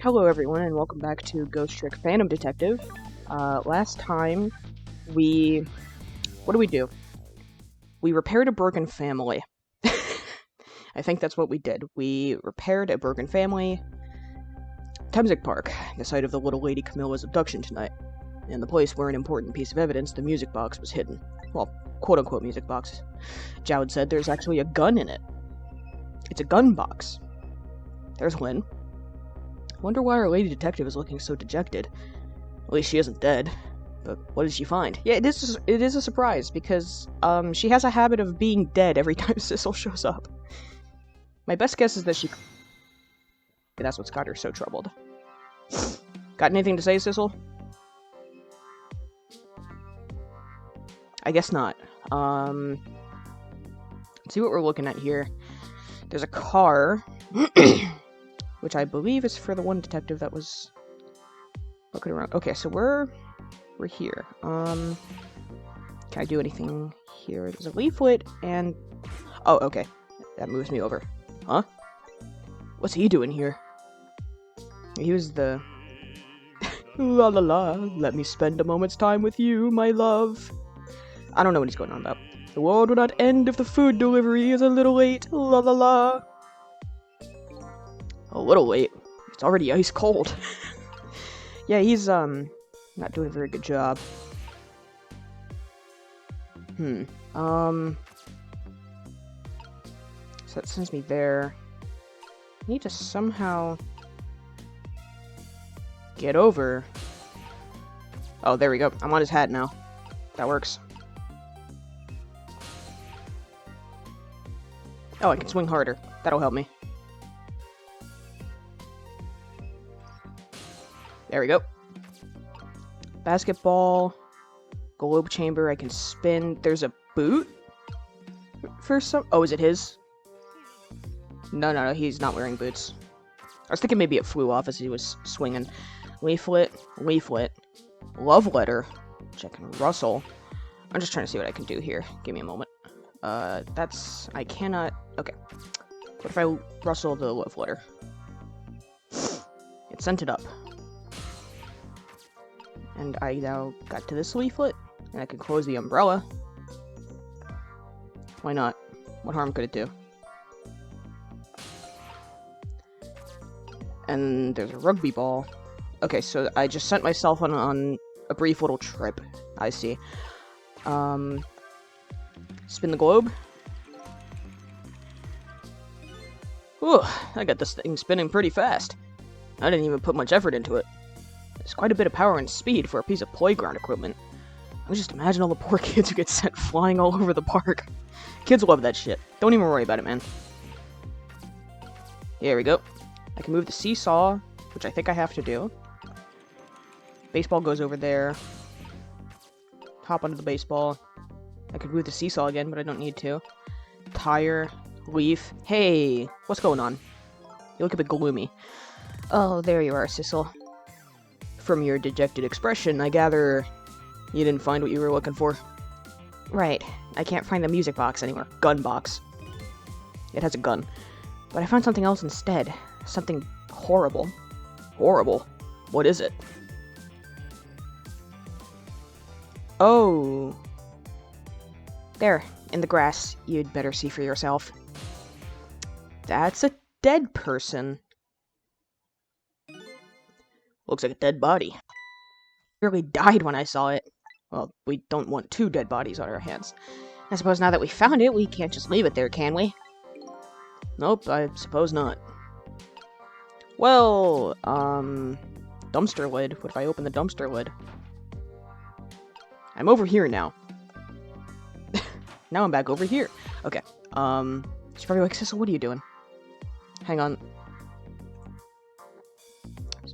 Hello everyone and welcome back to Ghost Trick Phantom Detective. Last time what do we do? We repaired a broken family. I think that's what we did. We repaired a broken family. Temsic Park, the site of the little lady Camilla's abduction tonight. And the place where an important piece of evidence, the music box, was hidden. Well, quote-unquote music box. Jowd said there's actually a gun in it. It's a gun box. There's Lynn. Wonder why our lady detective is looking so dejected. At least she isn't dead. But what did she find? Yeah, it is a surprise, because, she has a habit of being dead every time Sissel shows up. My best guess is that that's what's got her so troubled. Got anything to say, Sissel? I guess not. Let's see what we're looking at here. There's a car, which I believe is for the one detective that was looking around. Okay, so we're here. Can I do anything here? There's a leaflet and... Oh, okay. That moves me over. Huh? What's he doing here? He was the... La la la, let me spend a moment's time with you, my love. I don't know what he's going on about. The world will not end if the food delivery is a little late. La la la. A little late? It's already ice cold. Yeah, he's, not doing a very good job. So that sends me there. I need to somehow get over. Oh, there we go. I'm on his hat now. That works. Oh, I can swing harder. That'll help me. There we go. Basketball. Globe chamber. I can spin. There's a boot? For some... Oh, is it his? No, he's not wearing boots. I was thinking maybe it flew off as he was swinging. Leaflet. Love letter. Check and rustle. I'm just trying to see what I can do here. Give me a moment. I cannot... Okay. What if I rustle the love letter? It sent it up. And I now got to this leaflet, and I can close the umbrella. Why not? What harm could it do? And there's a rugby ball. Okay, so I just sent myself on a brief little trip. I see. Spin the globe. Ooh, I got this thing spinning pretty fast. I didn't even put much effort into it. There's quite a bit of power and speed for a piece of playground equipment. I just imagine all the poor kids who get sent flying all over the park. Kids love that shit. Don't even worry about it, man. Here we go. I can move the seesaw, which I think I have to do. Baseball goes over there. Hop onto the baseball. I could move the seesaw again, but I don't need to. Tire. Leaf. Hey, what's going on? You look a bit gloomy. Oh, there you are, Sissel. From your dejected expression, I gather you didn't find what you were looking for. Right. I can't find the music box anymore. Gun box. It has a gun. But I found something else instead. Something horrible. Horrible? What is it? Oh. There, in the grass. You'd better see for yourself. That's a dead person. Looks like a dead body. Really died when I saw it. Well, we don't want two dead bodies on our hands. I suppose now that we found it, we can't just leave it there, can we? Nope, I suppose not. Well, dumpster lid. What if I open the dumpster lid? I'm over here now. Now I'm back over here. Okay, she's probably like, Sissel, what are you doing? Hang on.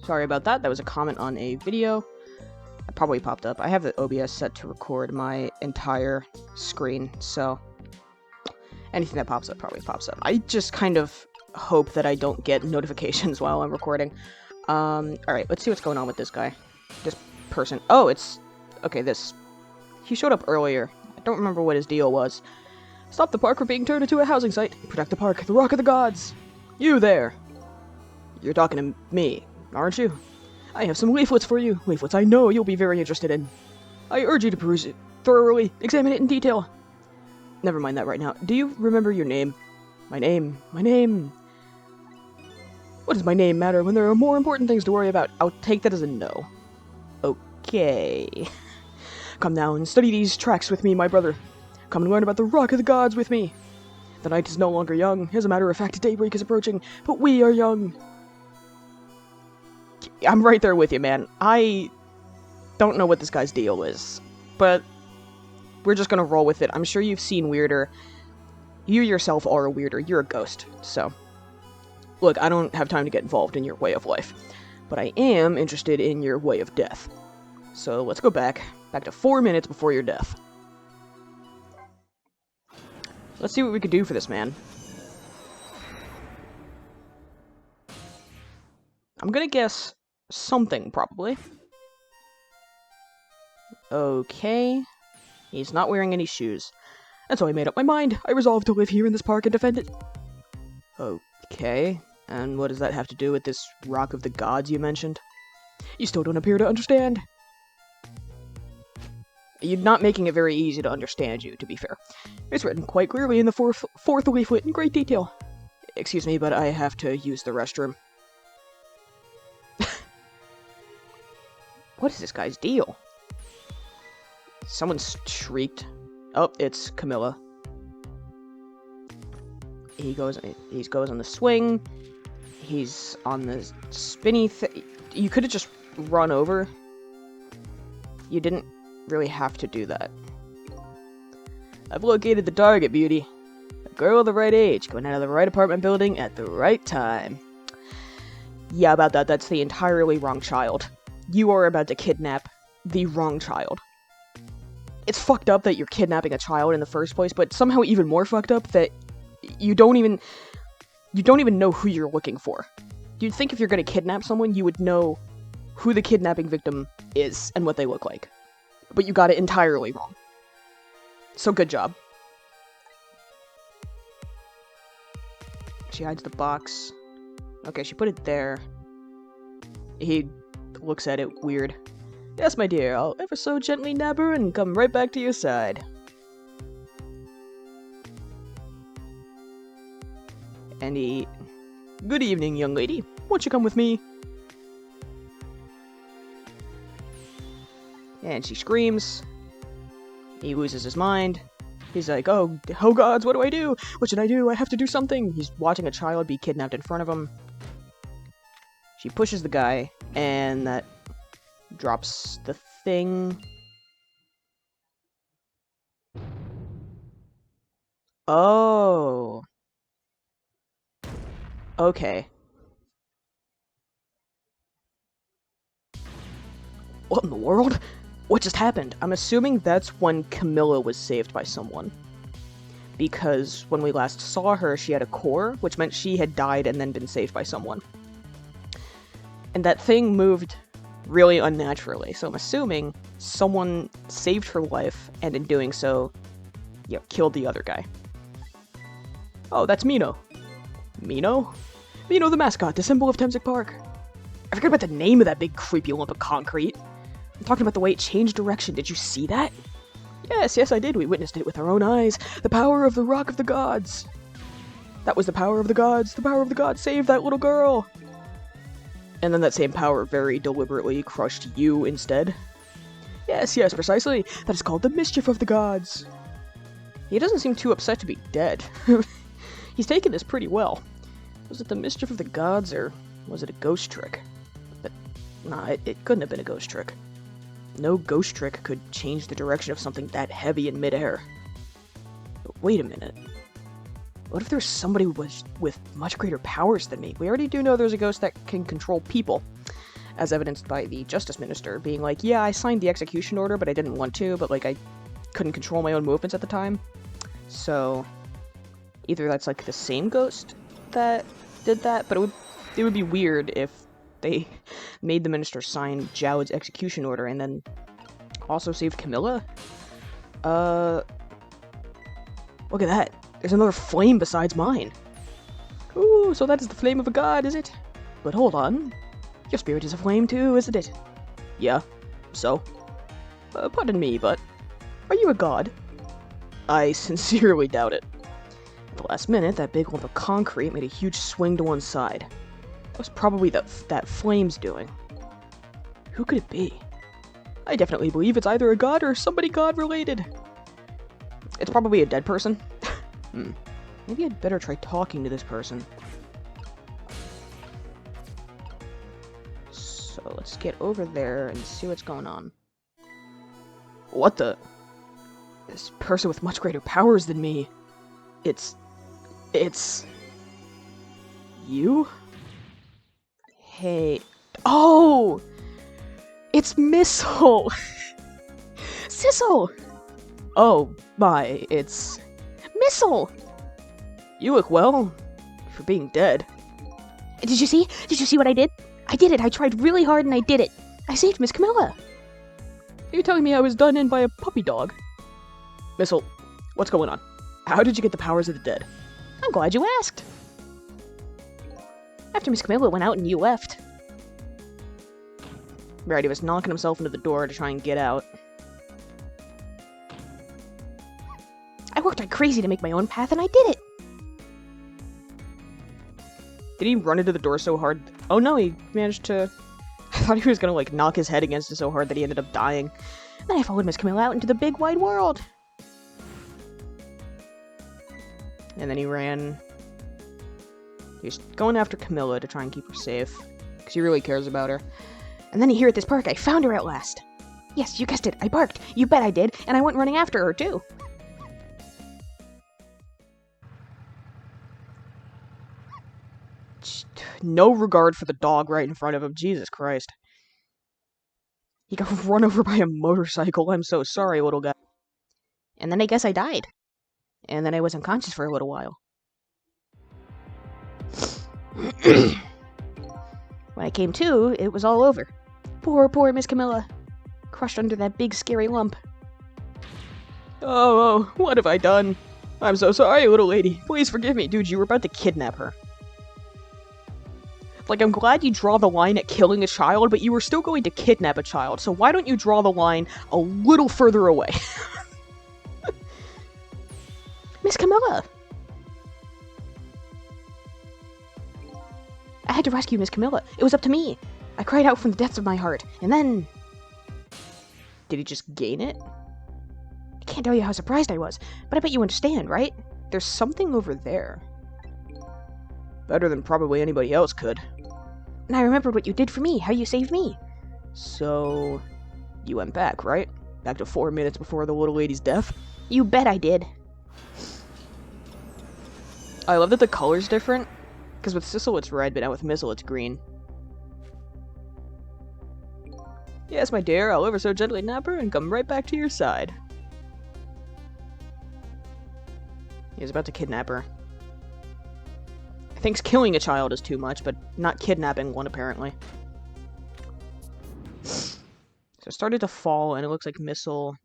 Sorry about that. That was a comment on a video. It probably popped up. I have the OBS set to record my entire screen, so anything that pops up probably pops up. I just kind of hope that I don't get notifications while I'm recording. Alright, let's see what's going on with this guy. This person. Oh, it's... Okay, this. He showed up earlier. I don't remember what his deal was. Stop the park from being turned into a housing site. Protect the park, the rock of the gods. You there. You're talking to me. Aren't you? I have some leaflets for you. Leaflets I know you'll be very interested in. I urge you to peruse it thoroughly, examine it in detail. Never mind that right now. Do you remember your name? My name. What does my name matter when there are more important things to worry about? I'll take that as a no. Okay. Come now and study these tracks with me, my brother. Come and learn about the Rock of the Gods with me. The night is no longer young. As a matter of fact, daybreak is approaching, but we are young. I'm right there with you, man. I don't know what this guy's deal is, but we're just gonna roll with it. I'm sure you've seen weirder. You yourself are a weirder. You're a ghost, so... Look, I don't have time to get involved in your way of life, but I am interested in your way of death. So let's go back to 4 minutes before your death. Let's see what we can do for this man. I'm gonna guess something, probably. Okay. He's not wearing any shoes. And so I made up my mind. I resolved to live here in this park and defend it. Okay. And what does that have to do with this Rock of the Gods you mentioned? You still don't appear to understand. You're not making it very easy to understand you, to be fair. It's written quite clearly in the fourth leaflet in great detail. Excuse me, but I have to use the restroom. What is this guy's deal? Someone's shrieked. Oh, it's Camilla. He goes on the swing. He's on the spinny thing. You could have just run over. You didn't really have to do that. I've located the target, beauty. A girl of the right age, going out of the right apartment building at the right time. Yeah, about that, that's the entirely wrong child. You are about to kidnap the wrong child. It's fucked up that you're kidnapping a child in the first place, but somehow even more fucked up that you don't even know who you're looking for. You'd think if you're gonna kidnap someone, you would know who the kidnapping victim is and what they look like. But you got it entirely wrong. So good job. She hides the box. Okay, she put it there. He looks at it weird. Yes, my dear, I'll ever so gently nab her and come right back to your side. And he... Good evening, young lady. Won't you come with me? And she screams. He loses his mind. He's like, oh gods, what do I do? What should I do? I have to do something. He's watching a child be kidnapped in front of him. She pushes the guy, and that drops the thing. Oh. Okay. What in the world? What just happened? I'm assuming that's when Camilla was saved by someone. Because when we last saw her, she had a core, which meant she had died and then been saved by someone. And that thing moved really unnaturally, so I'm assuming someone saved her life, and in doing so, killed the other guy. Oh, that's Mino. Mino? Mino the mascot, the symbol of Temsic Park. I forgot about the name of that big creepy lump of concrete. I'm talking about the way it changed direction. Did you see that? Yes, I did. We witnessed it with our own eyes. The power of the Rock of the Gods. That was the power of the gods. The power of the gods saved that little girl. And then that same power very deliberately crushed you instead. Yes, precisely. That is called the mischief of the gods. He doesn't seem too upset to be dead. He's taken this pretty well. Was it the mischief of the gods, or was it a ghost trick? But, nah, it couldn't have been a ghost trick. No ghost trick could change the direction of something that heavy in midair. But wait a minute. What if there's somebody with much greater powers than me? We already do know there's a ghost that can control people, as evidenced by the Justice Minister being like, yeah, I signed the execution order, but I didn't want to, but, I couldn't control my own movements at the time. So, either that's, the same ghost that did that, but it would be weird if they made the minister sign Jowd's execution order and then also saved Camilla. Look at that. There's another flame besides mine. Ooh, so that is the flame of a god, is it? But hold on. Your spirit is a flame too, isn't it? Yeah, so? Pardon me, but are you a god? I sincerely doubt it. At the last minute, that big lump of concrete made a huge swing to one side. That was probably that flame's doing. Who could it be? I definitely believe it's either a god or somebody god-related. It's probably a dead person. Maybe I'd better try talking to this person. So let's get over there and see what's going on. What the? This person with much greater powers than me. It's... You? Hey... Oh! It's Missile! Sissel! Oh my, it's... Missile! You look well, for being dead. Did you see? Did you see what I did? I did it! I tried really hard and I did it! I saved Miss Camilla! Are you telling me I was done in by a puppy dog? Missile, what's going on? How did you get the powers of the dead? I'm glad you asked. After Miss Camilla went out and you left. Right, he was knocking himself into the door to try and get out. I worked like crazy to make my own path and I did it! Did he run into the door so hard? Oh no, he managed to... I thought he was gonna, like, knock his head against it so hard that he ended up dying. Then I followed Miss Camilla out into the big wide world. And then he ran... He was going after Camilla to try and keep her safe. Because he really cares about her. And then here at this park, I found her at last. Yes, you guessed it, I barked. You bet I did, and I went running after her, too. No regard for the dog right in front of him. Jesus Christ. He got run over by a motorcycle. I'm so sorry, little guy. And then I guess I died. And then I was unconscious for a little while. When I came to, it was all over. Poor Miss Camilla. Crushed under that big scary lump. Oh, what have I done? I'm so sorry, little lady. Please forgive me. Dude, you were about to kidnap her. Like, I'm glad you draw the line at killing a child, but you were still going to kidnap a child, so why don't you draw the line a little further away? Miss Camilla! I had to rescue Miss Camilla. It was up to me. I cried out from the depths of my heart, and then... Did he just gain it? I can't tell you how surprised I was, but I bet you understand, right? There's something over there. Better than probably anybody else could. And I remembered what you did for me, how you saved me. So... You went back, right? Back to 4 minutes before the little lady's death? You bet I did. I love that the color's different. Because with Sissel it's red, but now with Missile it's green. Yes, my dear, I'll ever so gently nap her and come right back to your side. He was about to kidnap her. He thinks killing a child is too much, but not kidnapping one, apparently. So it started to fall, and it looks like Missile...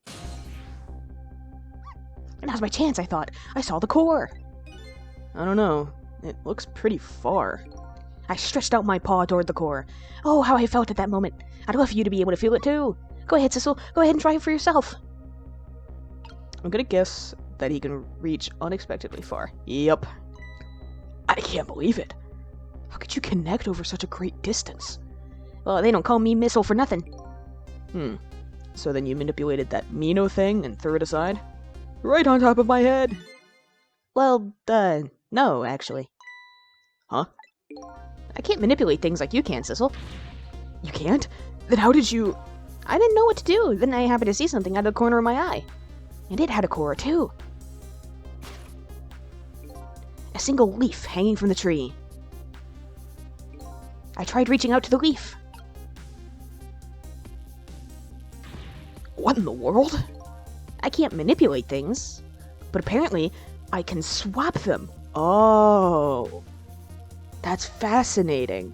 Now's my chance, I thought. I saw the core. I don't know. It looks pretty far. I stretched out my paw toward the core. Oh, how I felt at that moment. I'd love for you to be able to feel it too. Go ahead, Sissel. Go ahead and try it for yourself. I'm gonna guess that he can reach unexpectedly far. Yep. I can't believe it. How could you connect over such a great distance? Well, they don't call me Missile for nothing. So then you manipulated that Mino thing and threw it aside? Right on top of my head! Well, no, actually. Huh? I can't manipulate things like you can, Sissel. You can't? Then how did you... I didn't know what to do, then I happened to see something out of the corner of my eye. And it had a core, too. A single leaf hanging from the tree. I tried reaching out to the leaf. What in the world? I can't manipulate things, but apparently I can swap them. Oh. That's fascinating.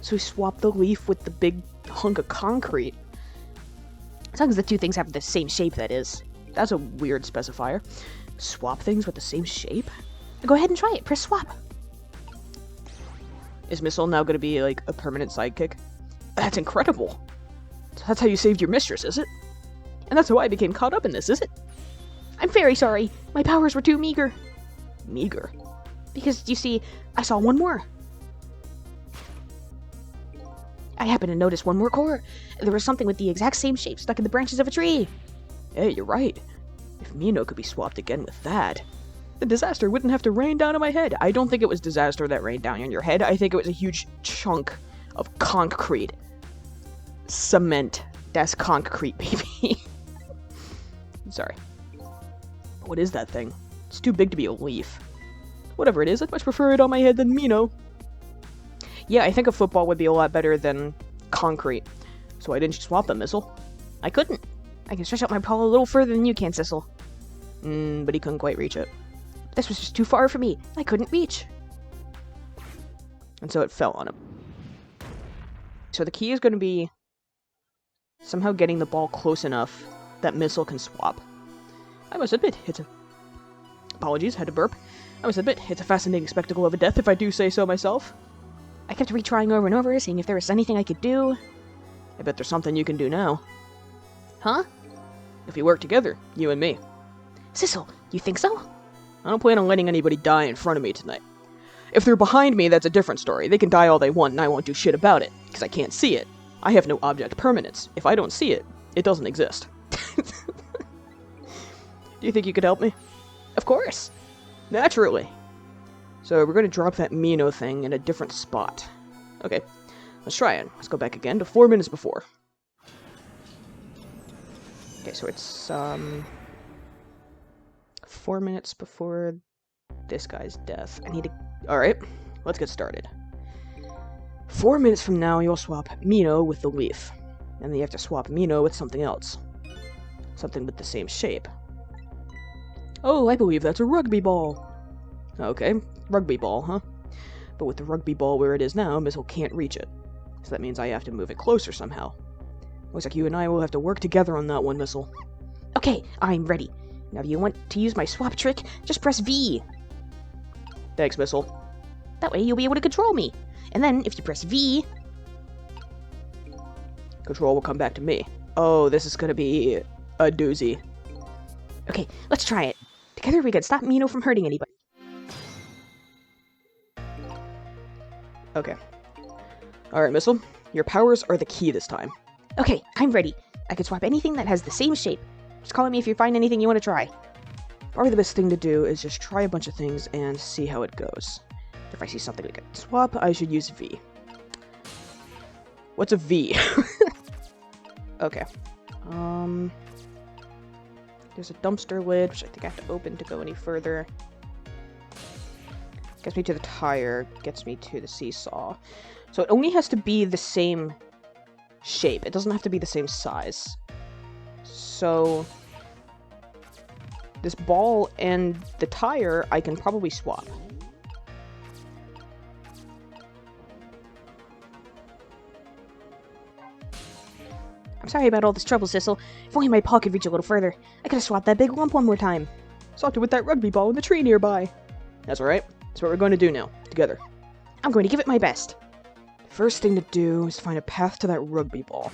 So he swapped the leaf with the big hunk of concrete. As long as the two things have the same shape, that is. That's a weird specifier. Swap things with the same shape? Go ahead and try it. Press swap. Is Missile now gonna be, like, a permanent sidekick? That's incredible! So that's how you saved your mistress, is it? And that's how I became caught up in this, is it? I'm very sorry. My powers were too meager. Meager? Because, you see, I saw one more. I happened to notice one more core. There was something with the exact same shape stuck in the branches of a tree. Hey, you're right. If Mino could be swapped again with that, the disaster wouldn't have to rain down on my head. I don't think it was disaster that rained down on your head. I think it was a huge chunk of concrete. Cement. That's concrete, baby. Sorry. What is that thing? It's too big to be a leaf. Whatever it is, I'd much prefer it on my head than Mino. Yeah, I think a football would be a lot better than concrete. So why didn't you swap them, Missile? I couldn't. I can stretch out my paw a little further than you can, Sissel. But he couldn't quite reach it. This was just too far for me. I couldn't reach. And so it fell on him. So the key is going to be somehow getting the ball close enough that Missile can swap. I must admit, Apologies, had to burp. I must admit, it's a fascinating spectacle of a death, if I do say so myself. I kept retrying over and over, seeing if there was anything I could do. I bet there's something you can do now. Huh? If we work together, you and me. Sissel, you think so? I don't plan on letting anybody die in front of me tonight. If they're behind me, that's a different story. They can die all they want, and I won't do shit about it, because I can't see it. I have no object permanence. If I don't see it, it doesn't exist. Do you think you could help me? Of course. Naturally. So we're going to drop that Mino thing in a different spot. Okay, let's try it. Let's go back again to 4 minutes before. Okay, so it's 4 minutes before this guy's death. I need to... Alright, let's get started. 4 minutes from now, you'll swap Mino with the leaf. And then you have to swap Mino with something else. Something with the same shape. Oh, I believe that's a rugby ball. Okay, rugby ball, huh? But with the rugby ball where it is now, Missile can't reach it. So that means I have to move it closer somehow. Looks like you and I will have to work together on that one, Missile. Okay, I'm ready. Now if you want to use my swap trick, just press V. Thanks, Missile. That way you'll be able to control me. And then, if you press V... Control will come back to me. Oh, this is gonna be a doozy. Okay, let's try it. Together we can stop Mino from hurting anybody. Okay. Alright, Missile. Your powers are the key this time. Okay, I'm ready. I can swap anything that has the same shape. Just call me if you find anything you want to try. Probably the best thing to do is just try a bunch of things and see how it goes. If I see something we can swap, I should use V. What's a V? Okay. There's a dumpster lid, which I think I have to open to go any further. Gets me to the tire, gets me to the seesaw. So it only has to be the same shape. It doesn't have to be the same size. So this ball and the tire, I can probably swap. I'm sorry about all this trouble, Sissel. If only my paw could reach a little further. I could have swapped that big lump one more time. Swapped it with that rugby ball in the tree nearby. That's alright. That's what we're going to do now. Together. I'm going to give it my best. First thing to do is find a path to that rugby ball.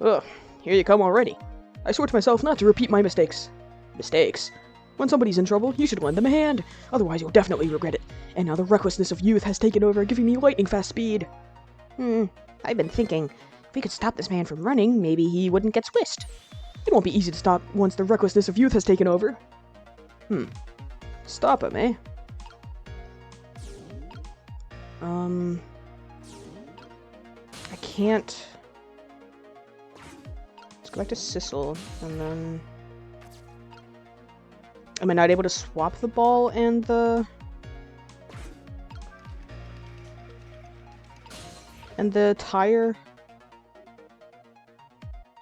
Ugh, here you come already. I swore to myself not to repeat my mistakes. Mistakes? When somebody's in trouble, you should lend them a hand. Otherwise, you'll definitely regret it. And now the recklessness of youth has taken over, giving me lightning-fast speed. I've been thinking, if we could stop this man from running, maybe he wouldn't get squished. It won't be easy to stop once the recklessness of youth has taken over. Stop him, eh? I can't... Let's go back to Sissel, and then... Am I not able to swap the ball and the... and the tire?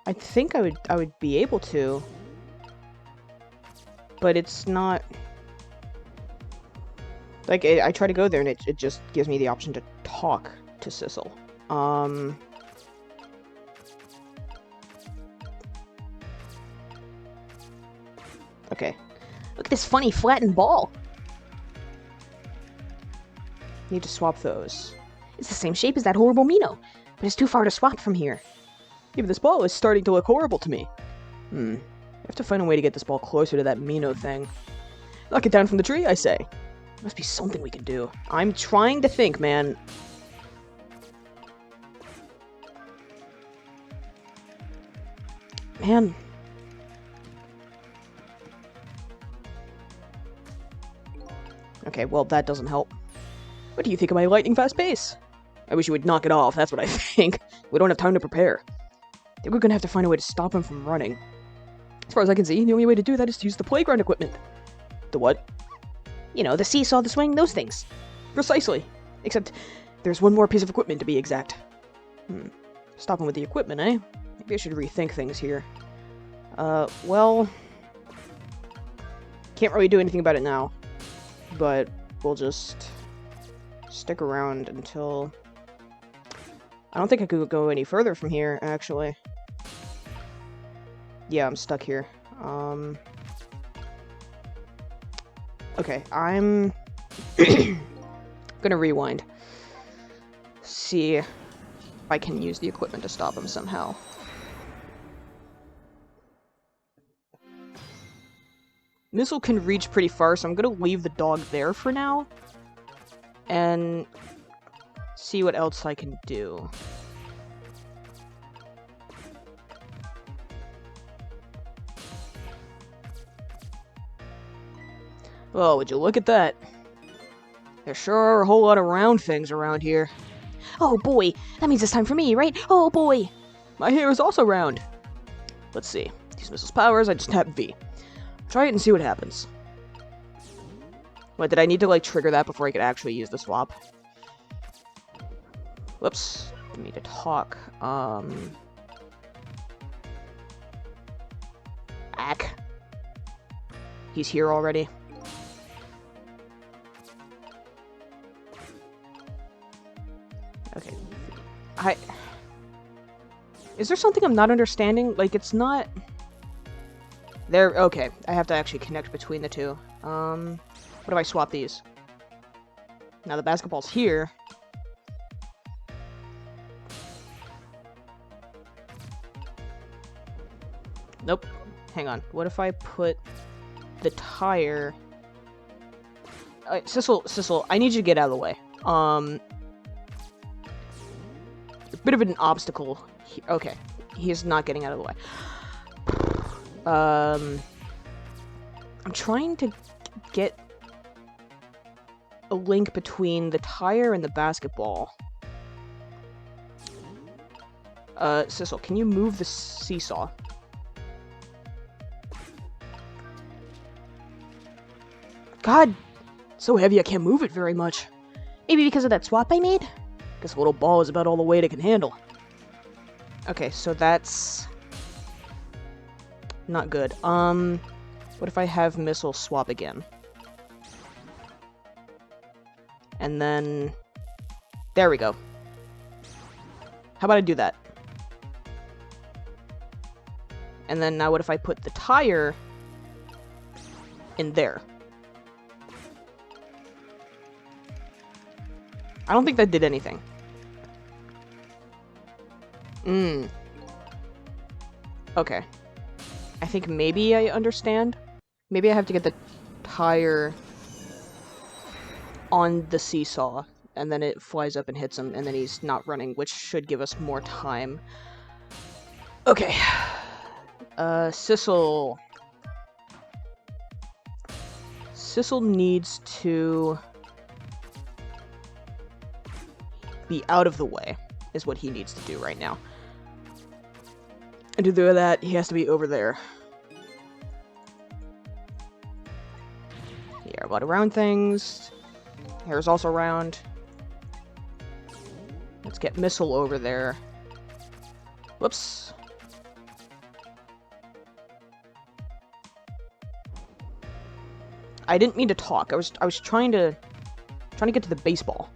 I think I would be able to. But it's not... Like, I try to go there and it just gives me the option to talk to Sissel. Okay. Look at this funny flattened ball. Need to swap those. It's the same shape as that horrible Mino, but it's too far to swap from here. Yeah, but this ball is starting to look horrible to me. I have to find a way to get this ball closer to that Mino thing. Knock it down from the tree, I say. Must be something we can do. I'm trying to think, man. Man. Okay, well, that doesn't help. What do you think of my lightning fast pace? I wish you would knock it off, that's what I think. We don't have time to prepare. I think we're gonna have to find a way to stop him from running. As far as I can see, the only way to do that is to use the playground equipment. The what? You know, the seesaw, the swing, those things. Precisely. Except, there's one more piece of equipment to be exact. Stop him with the equipment, eh? Maybe I should rethink things here. Well... Can't really do anything about it now. But, we'll just... stick around until... I don't think I could go any further from here, actually. Yeah, I'm stuck here. Okay, I'm... gonna rewind. See if I can use the equipment to stop him somehow. Missile can reach pretty far, so I'm gonna leave the dog there for now. And... see what else I can do. Oh, would you look at that? There sure are a whole lot of round things around here. Oh boy, that means it's time for me, right? Oh boy! My hair is also round. Let's see. Use Missile's powers, I just tap V. Try it and see what happens. What, did I need to, like, trigger that before I could actually use the swap? Whoops. Didn't mean to talk. Ack. He's here already. Okay. Is there something I'm not understanding? Like, it's not... There... Okay. I have to actually connect between the two. What if I swap these? Now the basketball's here. Nope. Hang on. What if I put the tire... Sissel, I need you to get out of the way. A bit of an obstacle. Okay. He is not getting out of the way. I'm trying to get a link between the tire and the basketball. Sissel, can you move the seesaw? God, so heavy I can't move it very much. Maybe because of that swap I made? Guess a little ball is about all the weight it can handle. Okay, so that's... not good. What if I have Missile swap again? And then... there we go. How about I do that? And then now what if I put the tire in there? I don't think that did anything. Okay. I think maybe I understand. Maybe I have to get the tire on the seesaw, and then it flies up and hits him, and then he's not running, which should give us more time. Okay. Sissel. Sissel needs to be out of the way, is what he needs to do right now. And to do that, he has to be over there. Yeah, a lot of round things. Hair's also round. Let's get Missile over there. Whoops. I didn't mean to talk. I was trying to get to the baseball.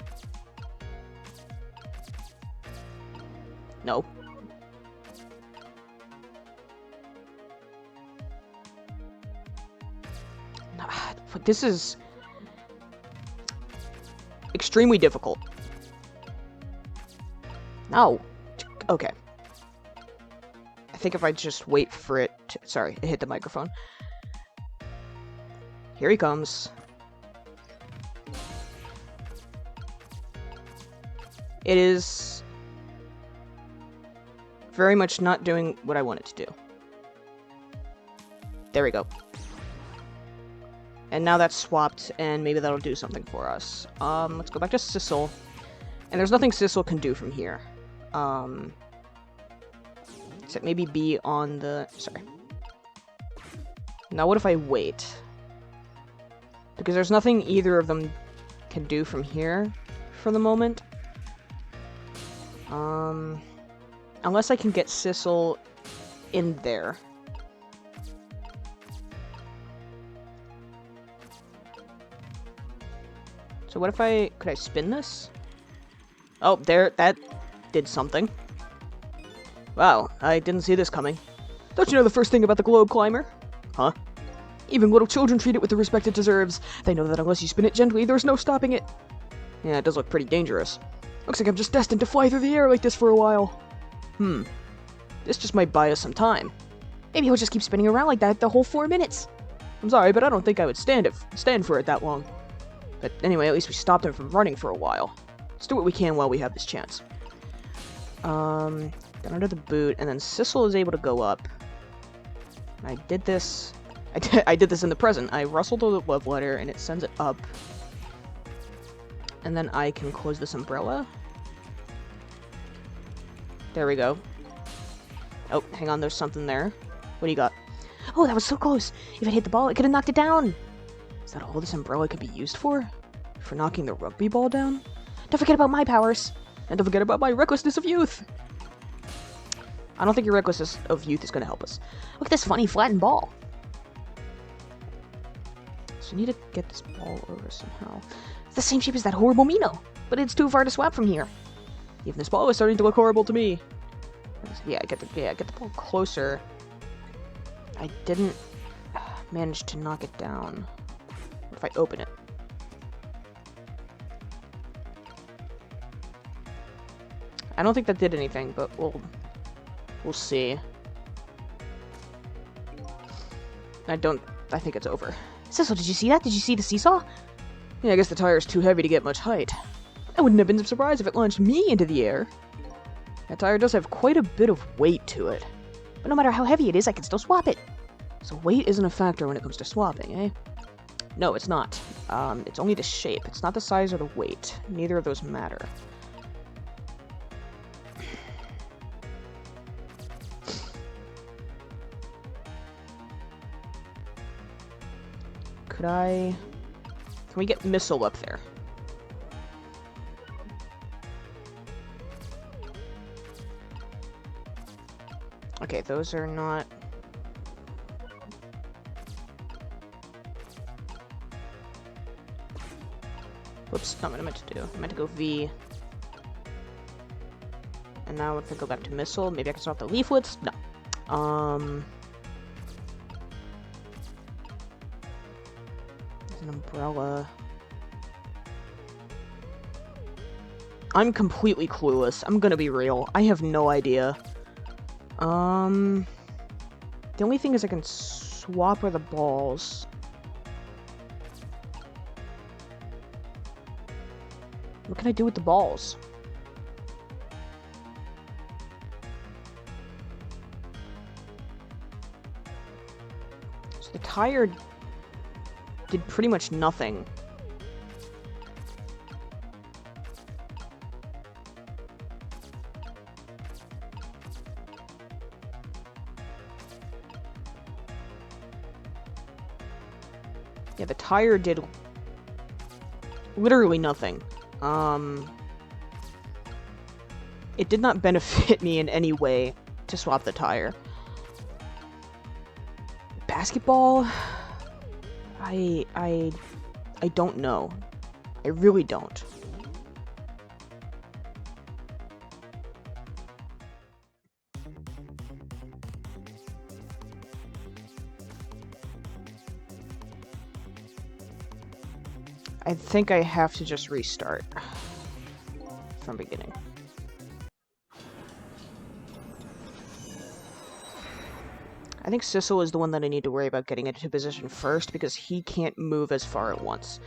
No. This is extremely difficult. No. Okay. I think if I just wait for it to... Sorry, it hit the microphone. Here he comes. It is very much not doing what I want it to do. There we go. And now that's swapped, and maybe that'll do something for us. Let's go back to Sissel. And there's nothing Sissel can do from here. Except maybe be on the... Sorry. Now what if I wait? Because there's nothing either of them can do from here for the moment. Unless I can get Sissel in there. So what if I... Could I spin this? Oh, there, that did something. Wow, I didn't see this coming. Don't you know the first thing about the globe climber? Huh? Even little children treat it with the respect it deserves. They know that unless you spin it gently, there's no stopping it. Yeah, it does look pretty dangerous. Looks like I'm just destined to fly through the air like this for a while. This just might buy us some time. Maybe he'll just keep spinning around like that the whole 4 minutes. I'm sorry, but I don't think I would stand for it that long. But anyway, at least we stopped him from running for a while. Let's do what we can while we have this chance. Down under the boot, and then Sissel is able to go up. I did this... I did this in the present. I rustled the love letter, and it sends it up. And then I can close this umbrella. There we go. Oh, hang on, there's something there. What do you got? Oh, that was so close. If it hit the ball, it could have knocked it down. Is that all this umbrella could be used for? For knocking the rugby ball down? Don't forget about my powers. And don't forget about my recklessness of youth. I don't think your recklessness of youth is going to help us. Look at this funny flattened ball. So I need to get this ball over somehow. It's the same shape as that horrible Mino, but it's too far to swap from here. Even this ball is starting to look horrible to me. Yeah, get the ball closer. I didn't manage to knock it down. What if I open it? I don't think that did anything, but we'll see. I think it's over. Sissel, did you see that? Did you see the seesaw? Yeah, I guess the tire is too heavy to get much height. I wouldn't have been surprised if it launched me into the air. That tire does have quite a bit of weight to it. But no matter how heavy it is, I can still swap it. So weight isn't a factor when it comes to swapping, eh? No, it's not. It's only the shape. It's not the size or the weight. Neither of those matter. Can we get Missile up there? Okay, those are not... Whoops, not what I meant to do. I meant to go V. And now if I go back to Missile, maybe I can stop the leaflets? No. An umbrella. I'm completely clueless. I'm gonna be real. I have no idea. The only thing is I can swap with the balls. What can I do with the balls? So the tire did pretty much nothing. Yeah, the tire did literally nothing. It did not benefit me in any way to swap the tire. Basketball? I don't know. I really don't. I think I have to just restart from beginning. I think Sissel is the one that I need to worry about getting into position first, because he can't move as far at once.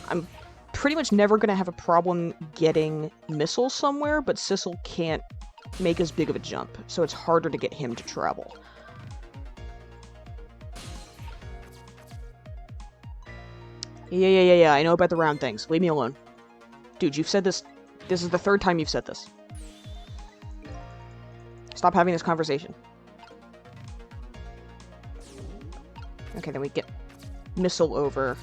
I'm pretty much never going to have a problem getting Missile somewhere, but Sissel can't make as big of a jump, so it's harder to get him to travel. Yeah, I know about the round things. Leave me alone. Dude, you've said this. This is the third time you've said this. Stop having this conversation. Okay, then we get Missile over.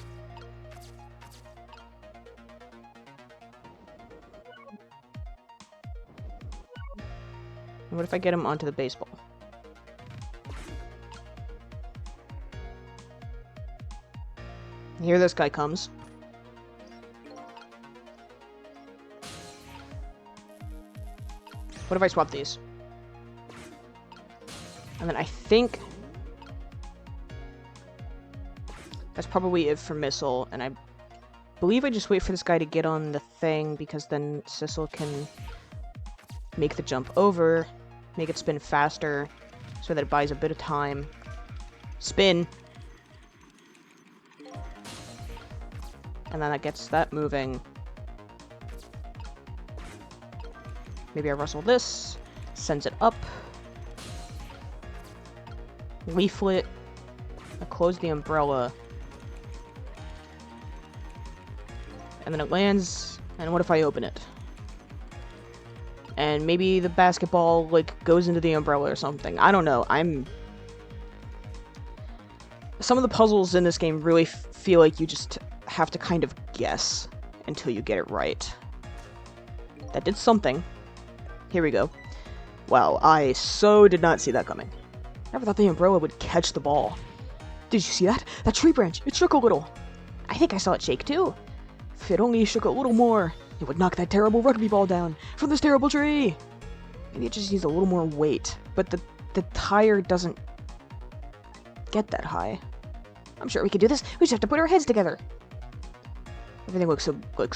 And what if I get him onto the baseball? Here this guy comes. What if I swap these? And then I think that's probably it for Missile, and I believe I just wait for this guy to get on the thing, because then Sissel can make the jump over, make it spin faster, so that it buys a bit of time. Spin! And then that gets that moving. Maybe I rustle this, sends it up. Leaflet. I close the umbrella. And then it lands, and what if I open it? And maybe the basketball, like, goes into the umbrella or something. I don't know. Some of the puzzles in this game really feel like you just have to kind of guess until you get it right. That did something. Here we go. Wow, I so did not see that coming. Never thought the umbrella would catch the ball. Did you see that? That tree branch, it shook a little. I think I saw it shake too. If it only shook a little more, it would knock that terrible rugby ball down from this terrible tree. Maybe it just needs a little more weight, but the tire doesn't get that high. I'm sure we can do this. We just have to put our heads together. Everything looks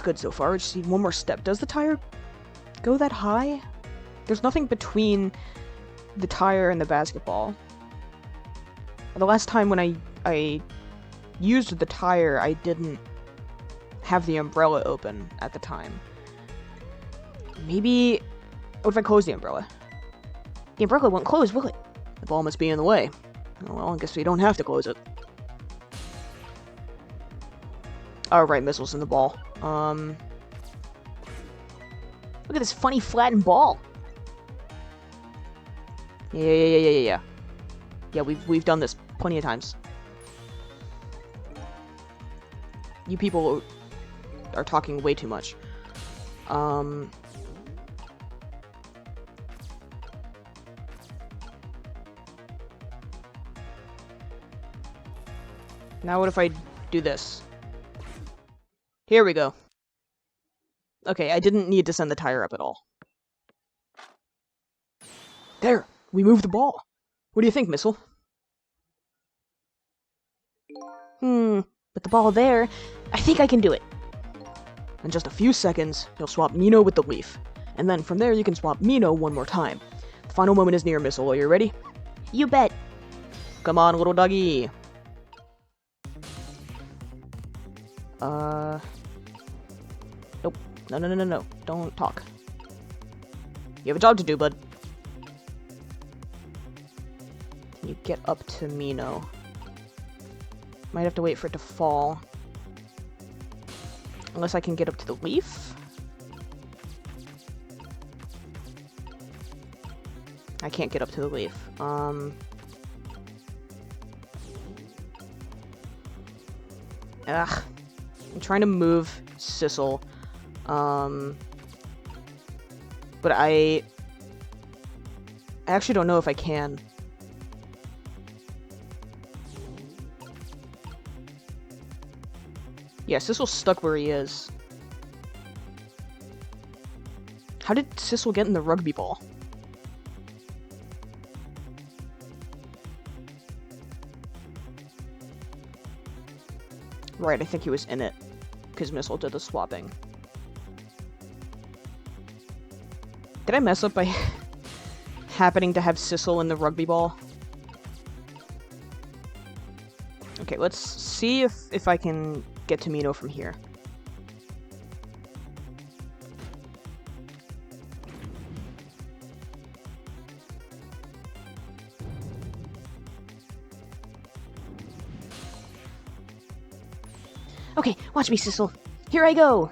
good so far. We just need one more step. Does the tire go that high? There's nothing between the tire and the basketball. The last time when I used the tire, I didn't have the umbrella open at the time. Maybe... What if I close the umbrella? The umbrella won't close, will it? The ball must be in the way. Oh, well, I guess we don't have to close it. Alright, Missile's in the ball. Look at this funny flattened ball. Yeah. Yeah, we've done this plenty of times. You people are talking way too much. Now what if I do this? Here we go. Okay, I didn't need to send the tire up at all. There! We moved the ball! What do you think, Missile? With the ball there, I think I can do it. In just a few seconds, you'll swap Mino with the leaf. And then from there you can swap Mino one more time. The final moment is near, Missile. Are you ready? You bet. Come on, little doggy. Nope. No. Don't talk. You have a job to do, bud. Can you get up to Mino? Might have to wait for it to fall. Unless I can get up to the leaf? I can't get up to the leaf. I'm trying to move Sissel. But I actually don't know if I can. Yeah, Sissel's stuck where he is. How did Sissel get in the rugby ball? Right, I think he was in it. because Missile did the swapping. Did I mess up by happening to have Sissel in the rugby ball? Okay, let's see if I can get to Mino from here. Okay, watch me, Sissel. Here I go.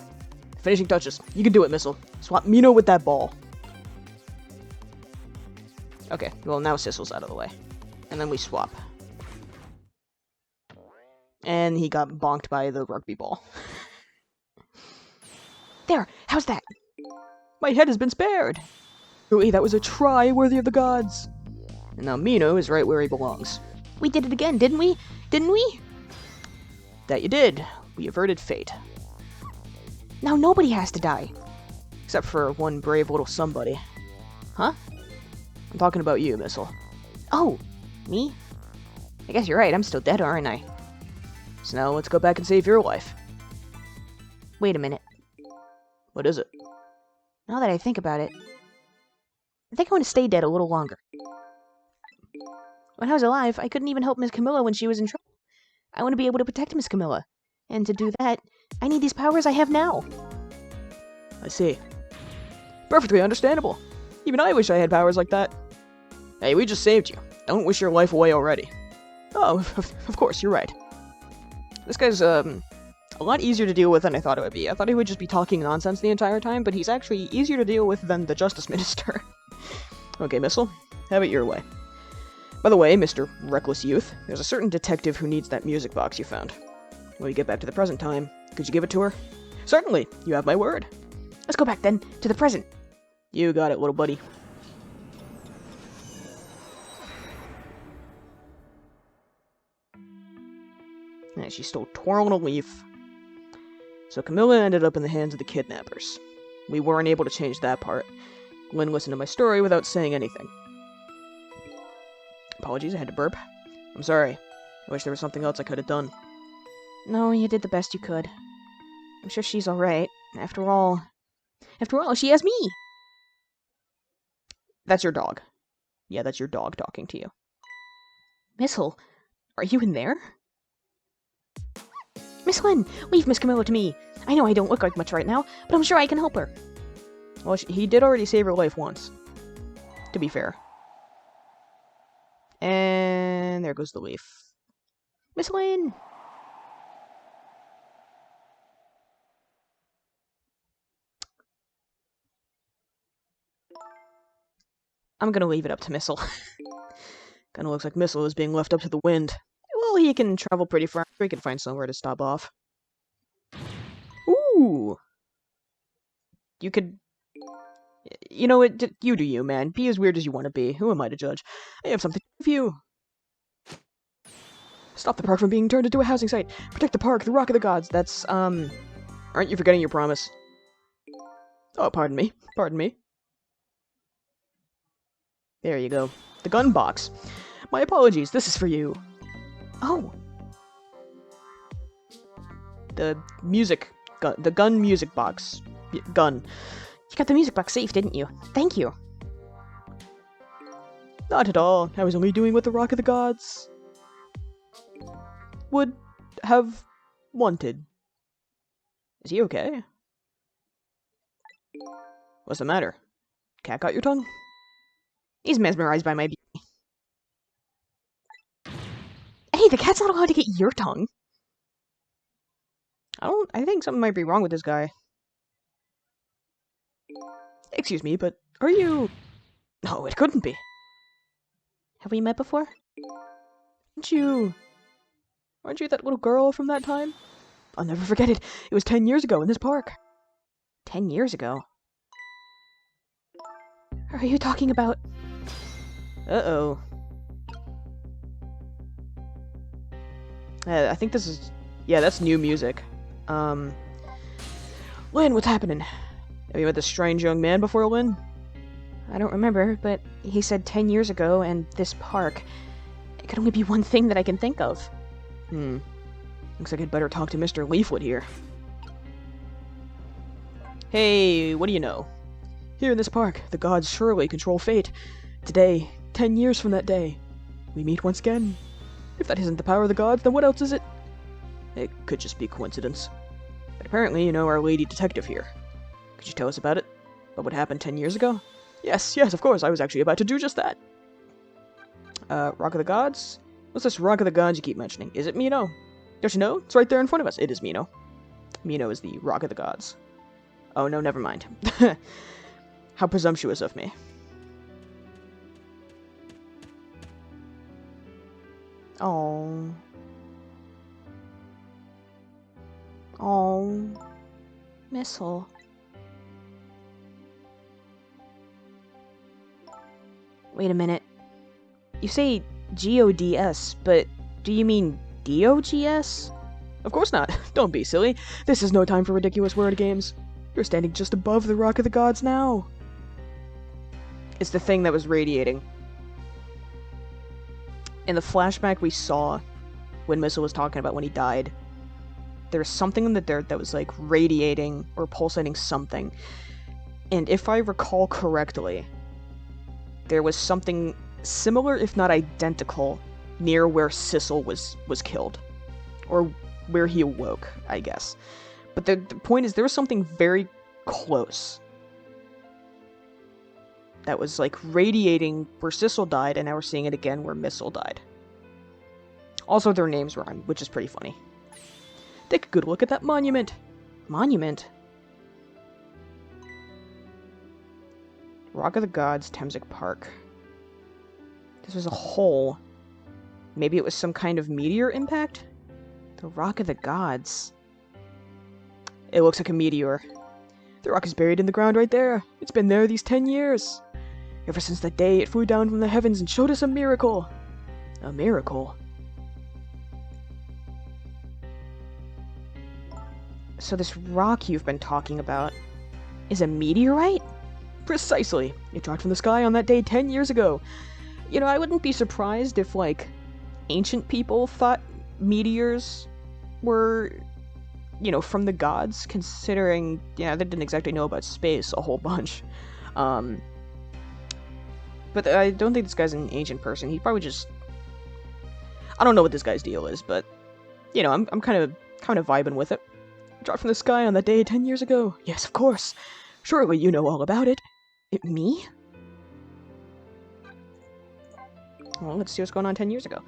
Finishing touches. You can do it, Missile. Swap Mino with that ball. Okay, well now Sissel's out of the way. And then we swap. And he got bonked by the rugby ball. There, how's that? My head has been spared! Really, that was a try worthy of the gods! And now Mino is right where he belongs. We did it again, didn't we? Didn't we? That you did. We averted fate. Now nobody has to die. Except for one brave little somebody. Huh? I'm talking about you, Missile. Oh, me? I guess you're right, I'm still dead, aren't I? So now let's go back and save your life. Wait a minute. What is it? Now that I think about it, I think I want to stay dead a little longer. When I was alive, I couldn't even help Miss Camilla when she was in trouble. I want to be able to protect Miss Camilla. And to do that, I need these powers I have now. I see. Perfectly understandable. Even I wish I had powers like that. Hey, we just saved you. Don't wish your life away already. Oh, of course, you're right. This guy's, a lot easier to deal with than I thought it would be. I thought he would just be talking nonsense the entire time, but he's actually easier to deal with than the Justice Minister. Okay, Missile, have it your way. By the way, Mr. Reckless Youth, there's a certain detective who needs that music box you found. When we get back to the present time, could you give it to her? Certainly, you have my word. Let's go back then, to the present. You got it, little buddy. And she stole twirling a leaf. So Camilla ended up in the hands of the kidnappers. We weren't able to change that part. Glenn listened to my story without saying anything. Apologies, I had to burp. I'm sorry. I wish there was something else I could have done. No, you did the best you could. I'm sure she's alright. After all, she has me! That's your dog. Yeah, that's your dog talking to you. Missile, are you in there? Miss Glenn, leave Miss Camilla to me. I know I don't look like much right now, but I'm sure I can help her. Well, he did already save her life once. To be fair. And there goes the leaf. Miss Glenn! I'm gonna leave it up to Missile. Kinda looks like Missile is being left up to the wind. Well, he can travel pretty far. He can find somewhere to stop off. Ooh! You could... You know what? You do you, man. Be as weird as you want to be. Who am I to judge? I have something to give you. Stop the park from being turned into a housing site. Protect the park, the Rock of the Gods. That's, Aren't you forgetting your promise? Oh, pardon me. Pardon me. There you go. The gun box. My apologies. This is for you. Oh. The music... the gun music box. Gun. You got the music box safe, didn't you? Thank you. Not at all. I was only doing what the Rock of the Gods would have wanted. Is he okay? What's the matter? Cat got your tongue? He's mesmerized by my beauty. Hey, the cat's not allowed to get your tongue. I think something might be wrong with this guy. Excuse me, but are you... No, it couldn't be. Have we met before? Aren't you that little girl from that time? I'll never forget it. It was 10 years ago in this park. 10 years ago? Are you talking about... Uh-oh. I think this is... Yeah, that's new music. Lynn, what's happening? Have you met this strange young man before, Lynn? I don't remember, but he said 10 years ago, and this park. It could only be one thing that I can think of. Looks like I'd better talk to Mr. Leafwood here. Hey, what do you know? Here in this park, the gods surely control fate. Today, 10 years from that day, we meet once again. If that isn't the power of the gods, then what else is it? It could just be coincidence. But apparently you know our lady detective here. Could you tell us about it? About what happened 10 years ago? Yes, of course, I was actually about to do just that. Rock of the Gods? What's this Rock of the Gods you keep mentioning? Is it Mino? Don't you know? It's right there in front of us. It is Mino. Mino is the Rock of the Gods. Oh no, never mind. How presumptuous of me. Oh. Oh. Missile. Wait a minute. You say GODS, but do you mean DOGS? Of course not. Don't be silly. This is no time for ridiculous word games. You're standing just above the Rock of the Gods now. It's the thing that was radiating. In the flashback we saw when Missile was talking about when he died, there was something in the dirt that was like radiating or pulsating something. And if I recall correctly, there was something similar, if not identical, near where Sissel was killed. Or where he awoke, I guess. But the point is, there was something very close that was like radiating where Sissel died, and now we're seeing it again where Missile died. Also, their names rhyme, which is pretty funny. Take a good look at that monument. Monument? Rock of the Gods, Temsic Park. This was a hole. Maybe it was some kind of meteor impact? The Rock of the Gods. It looks like a meteor. The rock is buried in the ground right there. It's been there these 10 years. Ever since that day, it flew down from the heavens and showed us a miracle. A miracle. So this rock you've been talking about is a meteorite? Precisely. It dropped from the sky on that day 10 years ago. You know, I wouldn't be surprised if, like, ancient people thought meteors were, you know, from the gods, considering, yeah, they didn't exactly know about space a whole bunch. But I don't think this guy's an ancient person. He probably just... I don't know what this guy's deal is, but, you know, I'm kind of vibing with it. Dropped from the sky on that day 10 years ago. Yes, of course. Surely you know all about it. Me? Well, let's see what's going on 10 years ago.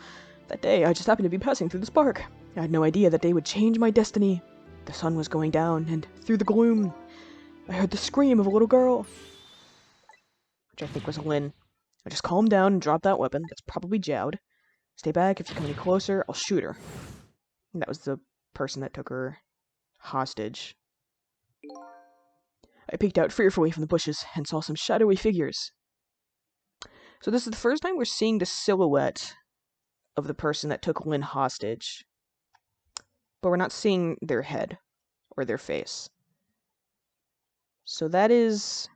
That day, I just happened to be passing through this park. I had no idea that day would change my destiny. The sun was going down, and through the gloom, I heard the scream of a little girl. Which I think was Lynn. I just calmed down and dropped that weapon. That's probably Jowd. Stay back. If you come any closer, I'll shoot her. And that was the person that took her hostage. I peeked out fearfully from the bushes and saw some shadowy figures. So this is the first time we're seeing the silhouette of the person that took Lynn hostage. But we're not seeing their head or their face. So that is...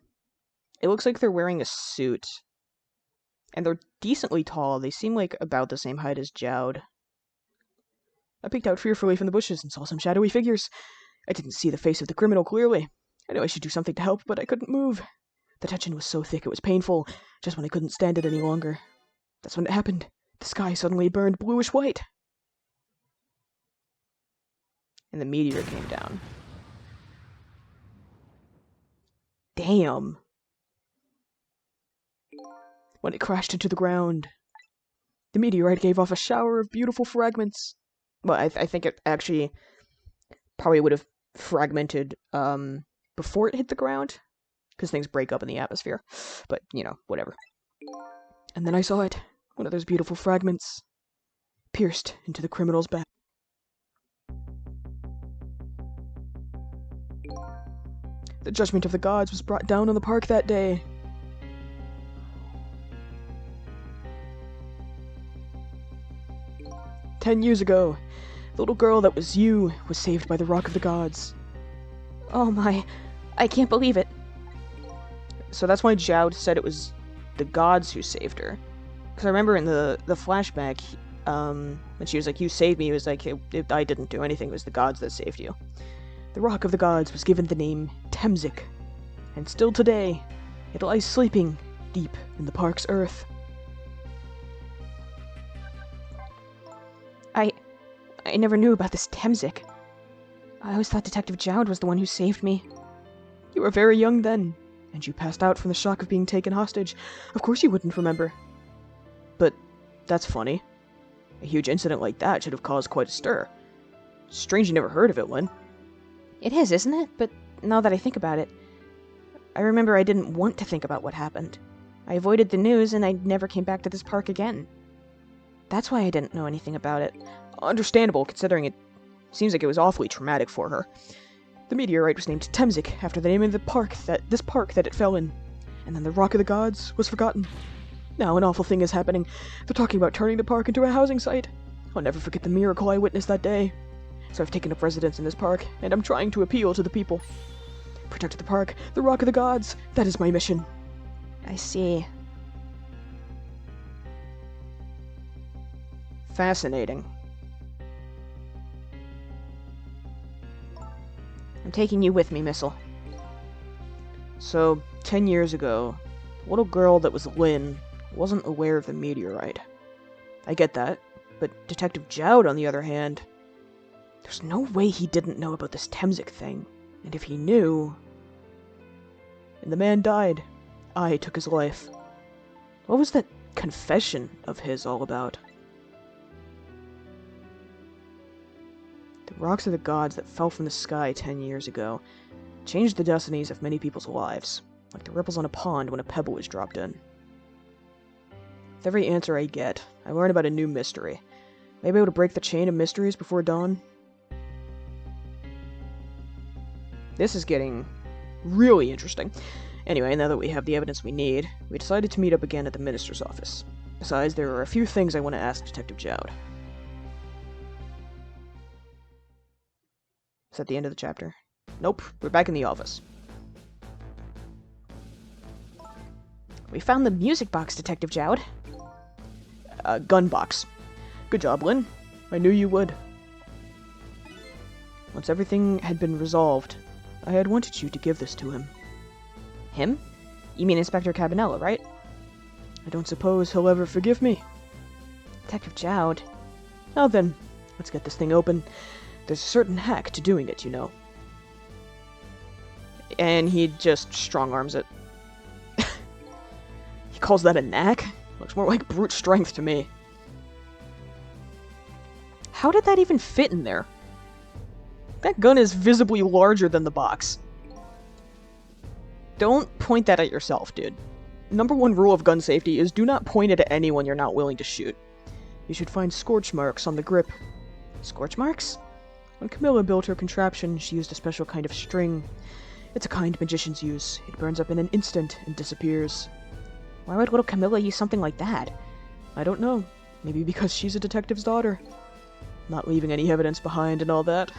It looks like they're wearing a suit. And they're decently tall. They seem like about the same height as Jowd. I peeked out fearfully from the bushes and saw some shadowy figures. I didn't see the face of the criminal clearly. I knew I should do something to help, but I couldn't move. The tension was so thick it was painful, just when I couldn't stand it any longer. That's when it happened. The sky suddenly burned bluish white. And the meteor came down. Damn. When it crashed into the ground, the meteorite gave off a shower of beautiful fragments. Well, I think it actually probably would have fragmented before it hit the ground, because things break up in the atmosphere. But, you know, whatever. And then I saw it, one of those beautiful fragments, pierced into the criminal's back. The judgment of the gods was brought down on the park that day. "10 years ago, the little girl that was you was saved by the Rock of the Gods." Oh my, I can't believe it. So that's why Jowd said it was the gods who saved her. Because I remember in the flashback, when she was like, "You saved me," he was like, I didn't do anything, it was the gods that saved you. The Rock of the Gods was given the name Temzik, and still today, it lies sleeping deep in the park's earth. I never knew about this Temzik. I always thought Detective Jowd was the one who saved me. You were very young then, and you passed out from the shock of being taken hostage. Of course you wouldn't remember. But that's funny. A huge incident like that should have caused quite a stir. Strange you never heard of it, Lynn. It is, isn't it? But now that I think about it, I remember I didn't want to think about what happened. I avoided the news and I never came back to this park again. That's why I didn't know anything about it. Understandable, considering it seems like it was awfully traumatic for her. The meteorite was named Temzik after the name of this park that it fell in. And then the Rock of the Gods was forgotten. Now an awful thing is happening. They're talking about turning the park into a housing site. I'll never forget the miracle I witnessed that day. So I've taken up residence in this park, and I'm trying to appeal to the people. Protect the park, the Rock of the Gods, that is my mission. I see. Fascinating. I'm taking you with me, Missile. So, 10 years ago, the little girl that was Lynn wasn't aware of the meteorite. I get that, but Detective Jowd, on the other hand, there's no way he didn't know about this Temzik thing. And if he knew... And the man died. I took his life. What was that confession of his all about? The rocks of the gods that fell from the sky 10 years ago changed the destinies of many people's lives, like the ripples on a pond when a pebble is dropped in. With every answer I get, I learn about a new mystery. May I be able to break the chain of mysteries before dawn? This is getting really interesting. Anyway, now that we have the evidence we need, we decided to meet up again at the minister's office. Besides, there are a few things I want to ask Detective Jowd. Is that the end of the chapter? Nope, we're back in the office. We found the music box, Detective Jowd. Gun box. Good job, Lynn. I knew you would. Once everything had been resolved, I had wanted you to give this to him. Him? You mean Inspector Cabanella, right? I don't suppose he'll ever forgive me. Detective Jowd. Now then, let's get this thing open. There's a certain hack to doing it, you know. And he just strong-arms it. He calls that a knack? Looks more like brute strength to me. How did that even fit in there? That gun is visibly larger than the box. Don't point that at yourself, dude. Number one rule of gun safety is do not point it at anyone you're not willing to shoot. You should find scorch marks on the grip. Scorch marks? When Camilla built her contraption, she used a special kind of string. It's a kind magicians use. It burns up in an instant and disappears. Why would little Camilla use something like that? I don't know. Maybe because she's a detective's daughter. Not leaving any evidence behind and all that.